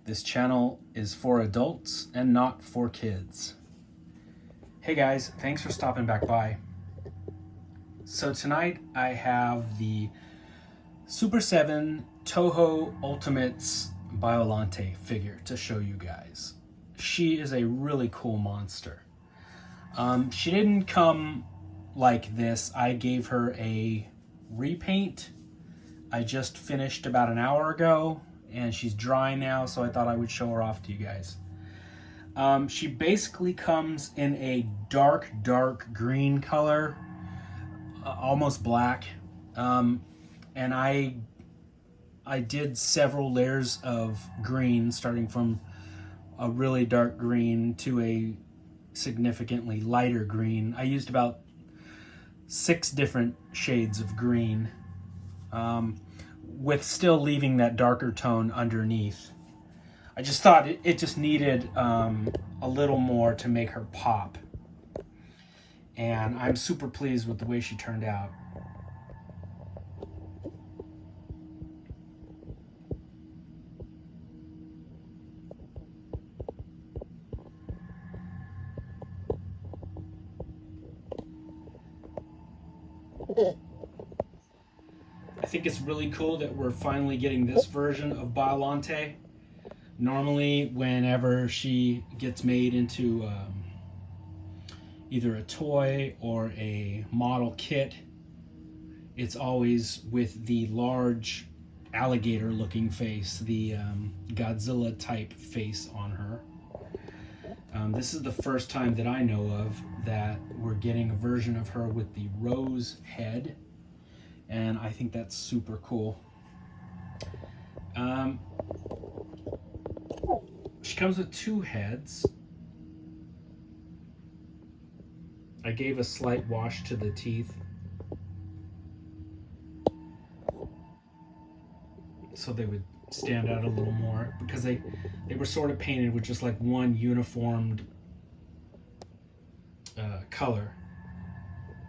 This channel is for adults and not for kids. Hey guys, thanks for stopping back by. So tonight I have the Super 7 Toho Ultimates Biollante figure to show you guys. She is a really cool monster. She didn't come like this. I gave her a repaint. I just finished about an hour ago, and she's dry now, so I thought I would show her off to you guys. She basically comes in a dark green color, almost black, and I did several layers of green, starting from a really dark green to a significantly lighter green. I used about 6 different shades of green, with still leaving that darker tone underneath. I just thought it just needed a little more to make her pop. And I'm super pleased with the way she turned out. I think it's really cool that we're finally getting this version of Biollante. Normally, whenever she gets made into either a toy or a model kit, it's always with the large alligator-looking face, the Godzilla type face on her. This is the first time that I know of that we're getting a version of her with the rose head, and I think that's super cool. She comes with 2 heads. I gave a slight wash to the teeth so they would stand out a little more, because they were sort of painted with just like one uniformed color,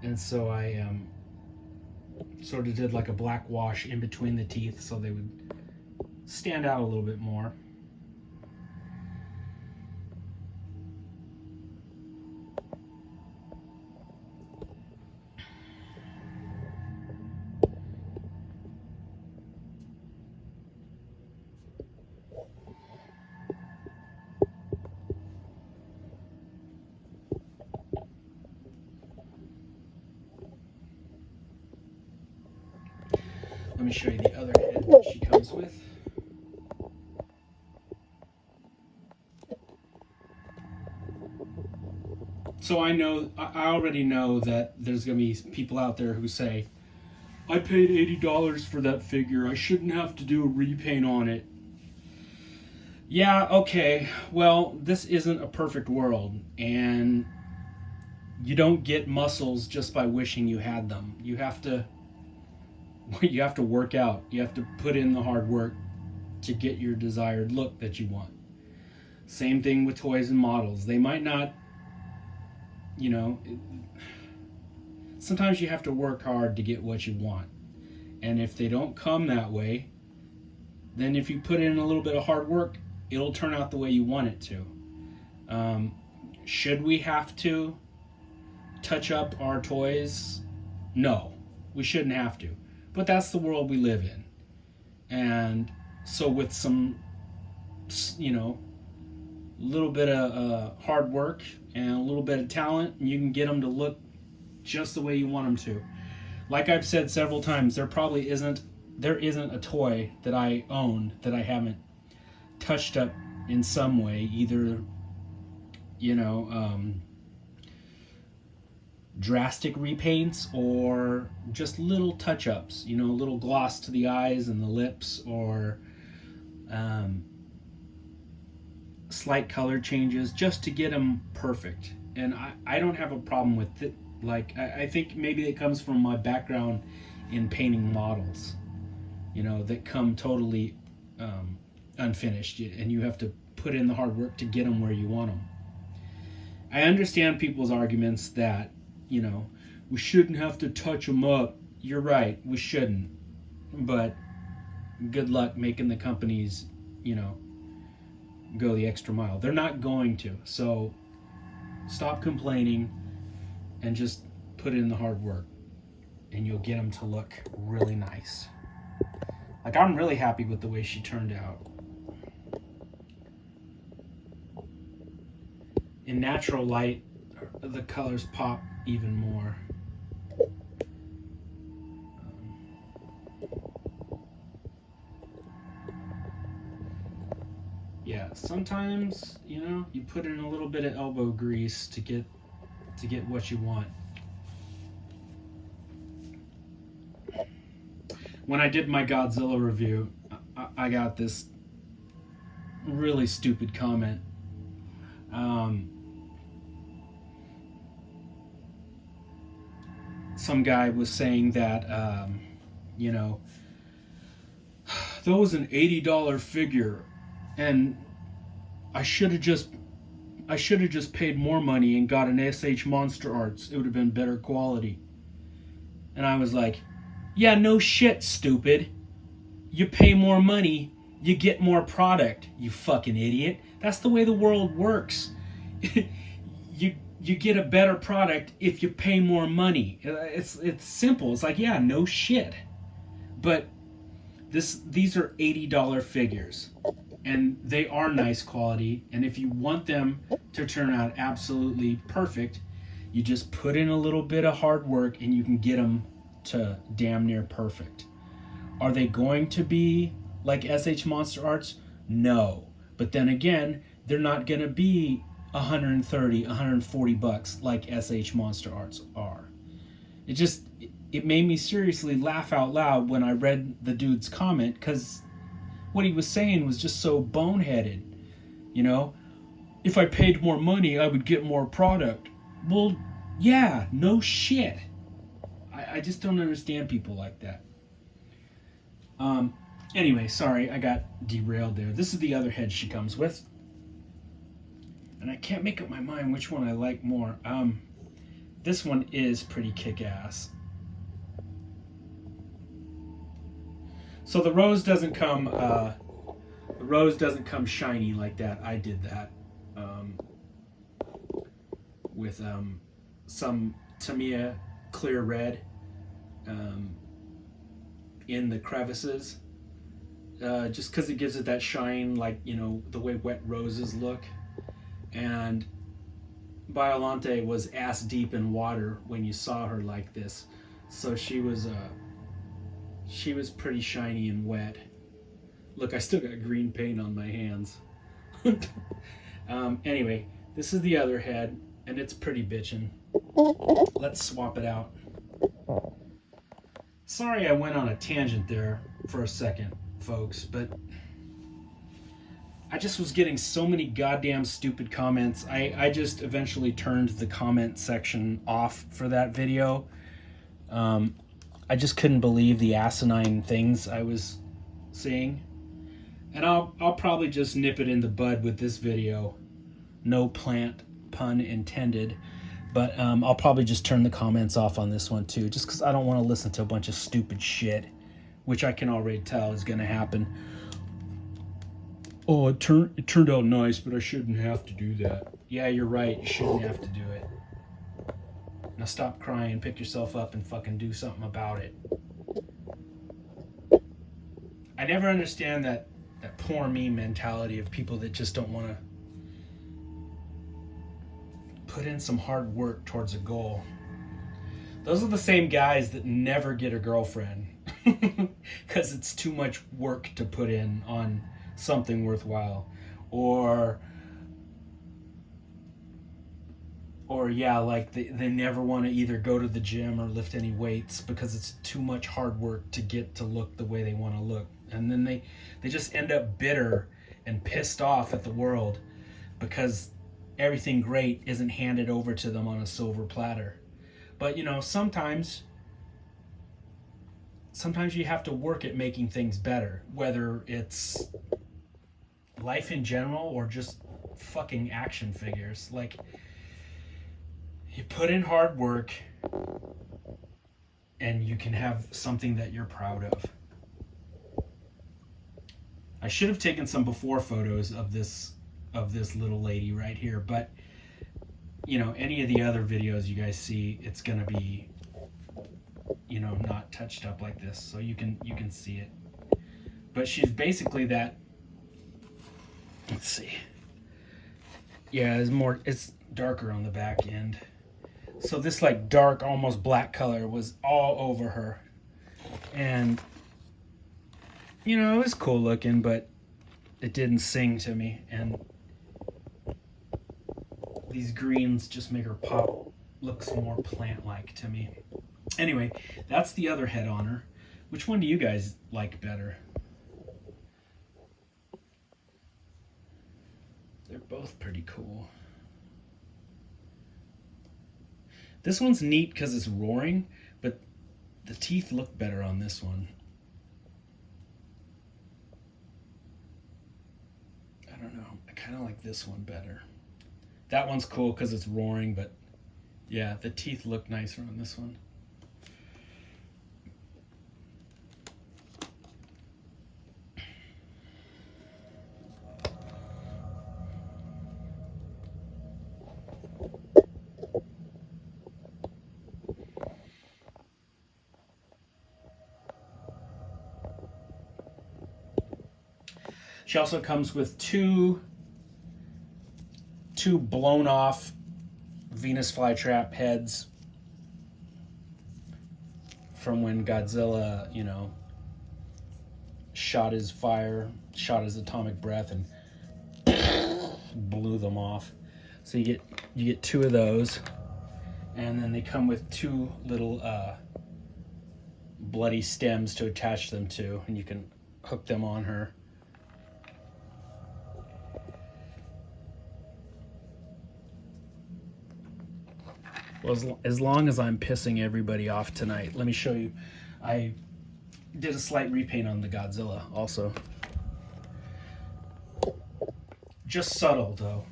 and so I sort of did like a black wash in between the teeth so they would stand out a little bit more. Let me show you the other head that she comes with. So I already know that there's going to be people out there who say, I paid $80 for that figure, I shouldn't have to do a repaint on it. Yeah, okay, well, this isn't a perfect world, and you don't get muscles just by wishing you had them. You have to work out. You have to put in the hard work to get your desired look that you want. Same thing with toys and models. They might not, sometimes you have to work hard to get what you want. And if they don't come that way, then if you put in a little bit of hard work, it'll turn out the way you want it to. Should we have to touch up our toys? No, we shouldn't have to. But that's the world we live in. And so with some, little bit of hard work and a little bit of talent, you can get them to look just the way you want them to. Like I've said several times, there isn't a toy that I own that I haven't touched up in some way, either, drastic repaints or just little touch-ups, a little gloss to the eyes and the lips, or slight color changes just to get them perfect. And I don't have a problem with it. Like, I think maybe it comes from my background in painting models, that come totally unfinished, and you have to put in the hard work to get them where you want them. I understand people's arguments that, we shouldn't have to touch them up. You're right, we shouldn't. But good luck making the companies, go the extra mile. They're not going to. So stop complaining and just put in the hard work, and you'll get them to look really nice. Like, I'm really happy with the way she turned out. In natural light, the colors pop even more. Yeah, sometimes, you know, you put in a little bit of elbow grease to get what you want. When I did my Godzilla review, I got this really stupid comment. Some guy was saying that, you know, that was an $80 figure, and I should have just paid more money and got an SH Monster Arts. It would have been better quality. And I was like, yeah, no shit, stupid. You pay more money, you get more product, you fucking idiot. That's the way the world works. You get a better product if you pay more money. It's simple. It's like, yeah, no shit. But these are $80 figures, and they are nice quality, and if you want them to turn out absolutely perfect, you just put in a little bit of hard work and you can get them to damn near perfect. Are they going to be like SH Monster Arts? No. But then again, they're not going to be $130, $140 like SH Monster Arts are. It made me seriously laugh out loud when I read the dude's comment, because what he was saying was just so boneheaded. You know, if I paid more money, I would get more product. Well, yeah, no shit. I just don't understand people like that. Anyway, sorry, I got derailed there. This is the other head she comes with, and I can't make up my mind which one I like more. This one is pretty kick-ass. So the rose doesn't come shiny like that. I did that with some Tamiya clear red in the crevices, just because it gives it that shine, like, you know, the way wet roses look. And Biollante was ass deep in water when you saw her like this, so she was pretty shiny and wet. Look, I still got green paint on my hands. Anyway, this is the other head, and it's pretty bitchin'. Let's swap it out. Sorry I went on a tangent there for a second, folks, but I just was getting so many goddamn stupid comments. I just eventually turned the comment section off for that video. I just couldn't believe the asinine things I was seeing. And I'll probably just nip it in the bud with this video. No plant pun intended. But I'll probably just turn the comments off on this one too, just because I don't want to listen to a bunch of stupid shit, which I can already tell is going to happen. Oh, it turned out nice, but I shouldn't have to do that. Yeah, you're right. You shouldn't have to do it. Now stop crying, pick yourself up, and fucking do something about it. I never understand that poor me mentality of people that just don't want to put in some hard work towards a goal. Those are the same guys that never get a girlfriend because it's too much work to put in on something worthwhile. Or yeah, like they never want to either go to the gym or lift any weights because it's too much hard work to get to look the way they want to look. And then they just end up bitter and pissed off at the world because everything great isn't handed over to them on a silver platter. But, you know, sometimes you have to work at making things better, whether it's life in general or just fucking action figures. Like, you put in hard work and you can have something that you're proud of. I should have taken some before photos of this of this little lady right here. But you know, any of the other videos you guys see, it's gonna be, you know, not touched up like this, so you can see it. But she's basically that. Let's see. Yeah, it's darker on the back end. So this like dark, almost black color was all over her. And you know, it was cool looking, but it didn't sing to me. And these greens just make her pop looks more plant-like to me. Anyway, that's the other head on her. Which one do you guys like better? They're both pretty cool. This one's neat because it's roaring, but the teeth look better on this one. I don't know. I kind of like this one better. That one's cool because it's roaring, but yeah, the teeth look nicer on this one. She also comes with two blown off Venus flytrap heads from when Godzilla, you know, shot his atomic breath and blew them off. So you get two of those, and then they come with two little bloody stems to attach them to, and you can hook them on her. Well, as long as I'm pissing everybody off tonight, let me show you. I did a slight repaint on the Godzilla also. Just subtle, though.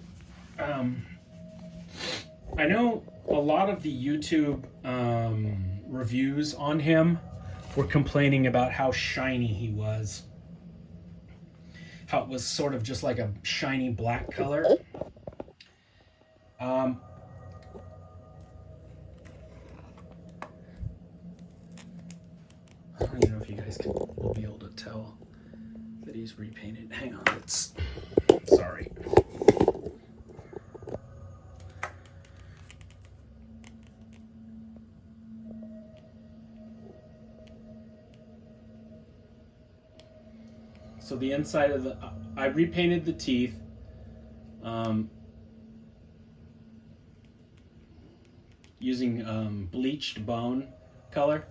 I know a lot of the YouTube reviews on him were complaining about how shiny he was. How it was sort of just like a shiny black color. I don't even know if you guys will be able to tell that he's repainted. Hang on, sorry. So the inside of I repainted the teeth. Using bleached bone color.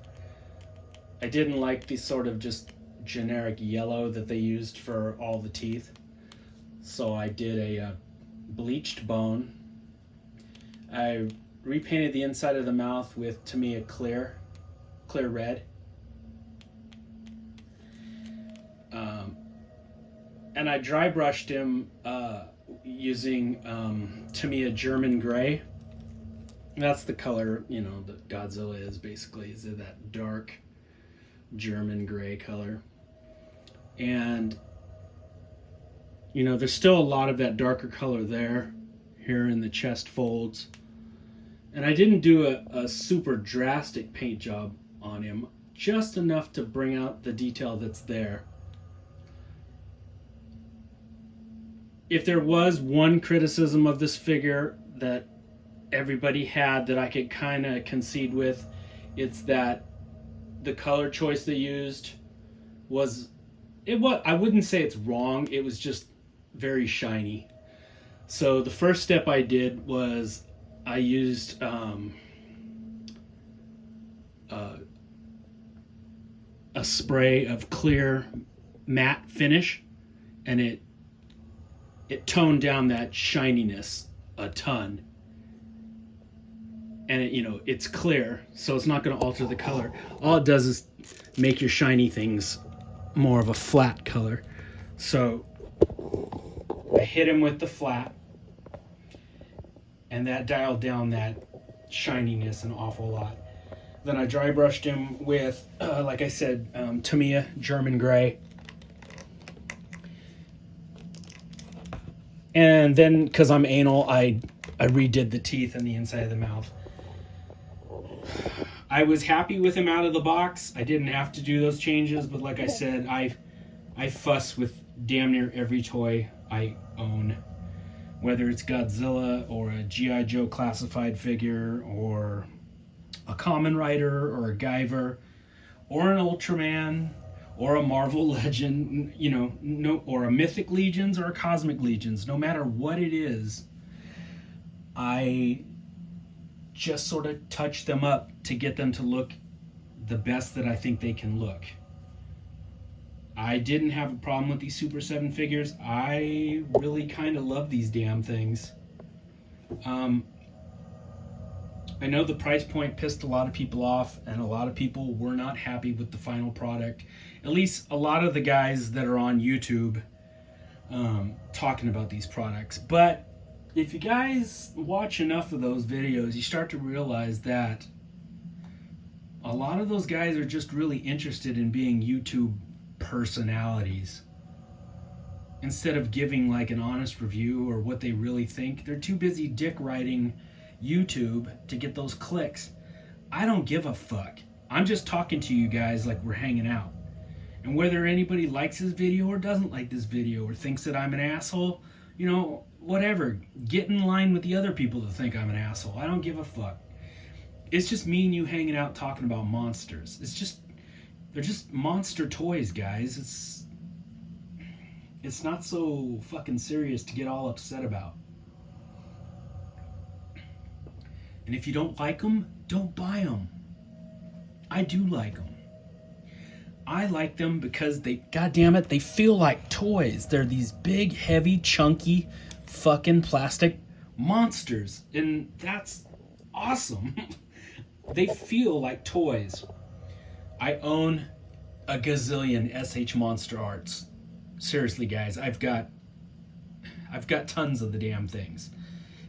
I didn't like the sort of just generic yellow that they used for all the teeth. So I did a bleached bone. I repainted the inside of the mouth with, to me, a clear red. And I dry brushed him using, to me, a German gray. That's the color, you know, that Godzilla is basically, is that dark German gray color. And you know, there's still a lot of that darker color here in the chest folds. And I didn't do a super drastic paint job on him, just enough to bring out the detail that's there. If there was one criticism of this figure that everybody had that I could kind of concede with, it's that the color choice they used I wouldn't say it's wrong, it was just very shiny. So the first step I did was I used a spray of clear matte finish, and it toned down that shininess a ton. And it, you know, it's clear, so it's not going to alter the color. All it does is make your shiny things more of a flat color. So I hit him with the flat, and that dialed down that shininess an awful lot. Then I dry brushed him with, like I said, Tamiya German gray. And then, because I'm anal, I redid the teeth and the inside of the mouth. I was happy with him out of the box. I didn't have to do those changes, but like I said, I fuss with damn near every toy I own. Whether it's Godzilla or a G.I. Joe classified figure or a Kamen Rider or a Guyver or an Ultraman or a Marvel Legend, you know, no, or a Mythic Legions or a Cosmic Legions, no matter what it is, I just sort of touch them up to get them to look the best that I think they can look. I didn't have a problem with these Super 7 figures. I really kind of love these damn things. I know the price point pissed a lot of people off, and a lot of people were not happy with the final product. At least a lot of the guys that are on YouTube talking about these products. But if you guys watch enough of those videos, you start to realize that a lot of those guys are just really interested in being YouTube personalities. Instead of giving like an honest review or what they really think, they're too busy dick riding YouTube to get those clicks. I don't give a fuck. I'm just talking to you guys like we're hanging out. And whether anybody likes this video or doesn't like this video or thinks that I'm an asshole, you know, whatever. Get in line with the other people that think I'm an asshole. I don't give a fuck. It's just me and you hanging out talking about monsters. They're just monster toys, guys. It's not so fucking serious to get all upset about. And if you don't like them, don't buy them. I do like them. I like them because they, goddammit, they feel like toys. They're these big, heavy, chunky, fucking plastic monsters. And that's awesome. They feel like toys. I own a gazillion SH Monster Arts. Seriously, guys, I've got tons of the damn things.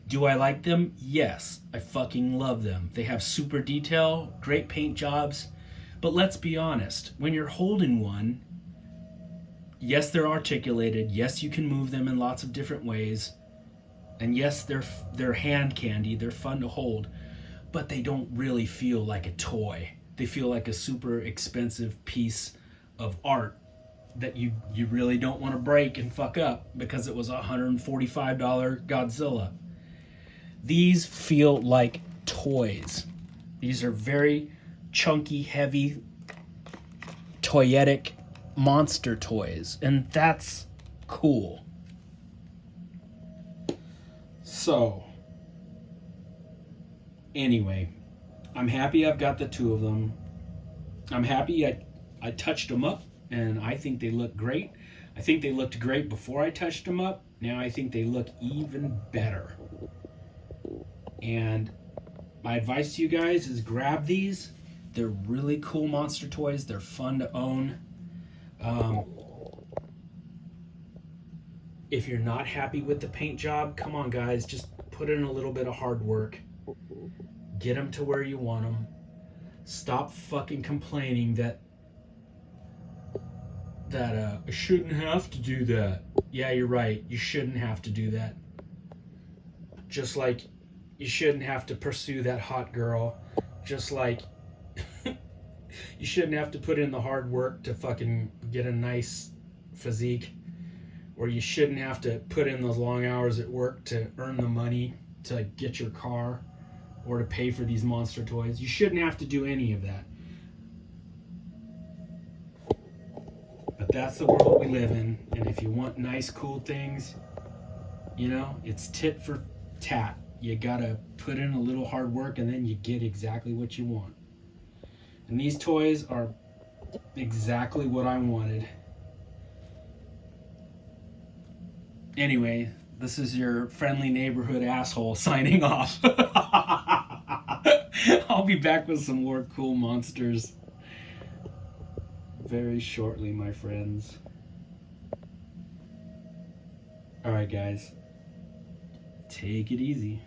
Do I like them? Yes. I fucking love them. They have super detail, great paint jobs. But let's be honest, when you're holding one, yes, they're articulated. Yes, you can move them in lots of different ways. And yes, they're hand candy. They're fun to hold. But they don't really feel like a toy. They feel like a super expensive piece of art that you really don't want to break and fuck up because it was a $145 Godzilla. These feel like toys. These are very chunky, heavy, toyetic monster toys, and that's cool. So, anyway, I'm happy I've got the two of them. I'm happy I touched them up, and I think they look great. I think they looked great before I touched them up. Now I think they look even better. And my advice to you guys is grab these. They're really cool monster toys. They're fun to own. If you're not happy with the paint job, come on, guys. Just put in a little bit of hard work. Get them to where you want them. Stop fucking complaining that I shouldn't have to do that. Yeah, you're right. You shouldn't have to do that. Just like you shouldn't have to pursue that hot girl. Just like you shouldn't have to put in the hard work to fucking get a nice physique. Or you shouldn't have to put in those long hours at work to earn the money to get your car or to pay for these monster toys. You shouldn't have to do any of that. But that's the world we live in. And if you want nice, cool things, you know, it's tit for tat. You gotta put in a little hard work and then you get exactly what you want. And these toys are exactly what I wanted. Anyway, this is your friendly neighborhood asshole signing off. I'll be back with some more cool monsters very shortly, my friends. Alright, guys. Take it easy.